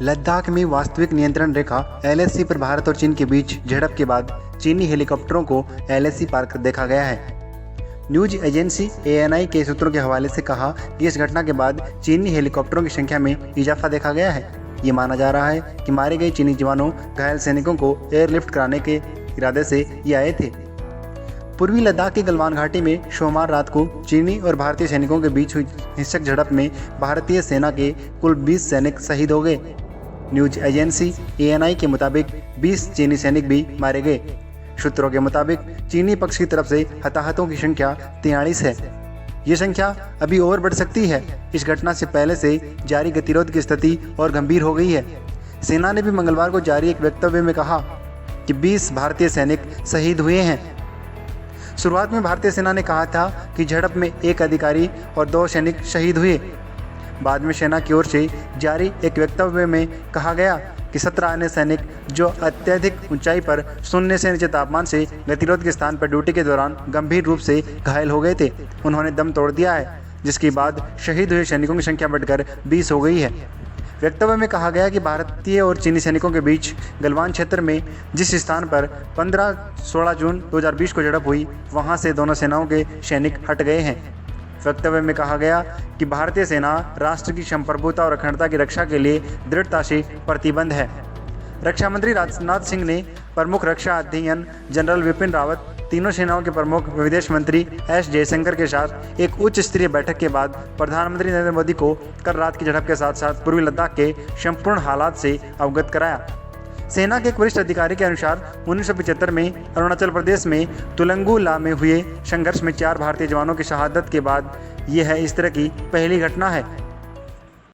लद्दाख में वास्तविक नियंत्रण रेखा एलएसी पर भारत और चीन के बीच झड़प के बाद चीनी हेलीकॉप्टरों को एलएसी पार कर देखा गया है। न्यूज एजेंसी एएनआई के सूत्रों के हवाले से कहा कि इस घटना के बाद चीनी हेलीकॉप्टरों की संख्या में इजाफा देखा गया है। ये माना जा रहा है कि मारे गए चीनी जवानों घायल सैनिकों को एयरलिफ्ट कराने के इरादे से ये आए थे। पूर्वी लद्दाख की गलवान घाटी में सोमवार रात को चीनी और भारतीय सैनिकों के बीच हुई हिंसक झड़प में भारतीय सेना के कुल 20 सैनिक शहीद हो गए। न्यूज एजेंसी एएनआई के मुताबिक 20 चीनी सैनिक भी मारे गए। सूत्रों के मुताबिक चीनी पक्ष की तरफ से हताहतों की संख्या 43 है। ये संख्या अभी और बढ़ सकती है। इस घटना से पहले से जारी गतिरोध की स्थिति और गंभीर हो गई है। सेना ने भी मंगलवार को जारी एक वक्तव्य में कहा कि 20 भारतीय सैनिक शहीद हुए हैं। शुरुआत में भारतीय सेना ने कहा था कि झड़प में एक अधिकारी और 2 सैनिक शहीद हुए। बाद में सेना की ओर से जारी एक वक्तव्य में कहा गया कि 17 अन्य सैनिक जो अत्यधिक ऊंचाई पर शून्य से नीचे तापमान से गतिरोध के स्थान पर ड्यूटी के दौरान गंभीर रूप से घायल हो गए थे, उन्होंने दम तोड़ दिया है, जिसके बाद शहीद हुए सैनिकों की संख्या बढ़कर 20 हो गई है। वक्तव्य में कहा गया कि भारतीय और चीनी सैनिकों के बीच गलवान क्षेत्र में जिस स्थान पर 15-16 जून 2020 को झड़प हुई, वहां से दोनों सेनाओं के सैनिक हट गए हैं। वक्तव्य में कहा गया कि भारतीय सेना राष्ट्र की संप्रभुता और अखंडता की रक्षा के लिए दृढ़ता से प्रतिबद्ध है। रक्षा मंत्री राजनाथ सिंह ने प्रमुख रक्षा अध्ययन जनरल विपिन रावत, तीनों सेनाओं के प्रमुख विदेश मंत्री एस जयशंकर के साथ एक उच्च स्तरीय बैठक के बाद प्रधानमंत्री नरेंद्र मोदी को कल रात की झड़प के साथ साथ पूर्वी लद्दाख के संपूर्ण हालात से अवगत कराया। सेना के एक वरिष्ठ अधिकारी के अनुसार 1975 में अरुणाचल प्रदेश में तुलंगु ला में हुए संघर्ष में 4 भारतीय जवानों की शहादत के बाद यह इस तरह की पहली घटना है।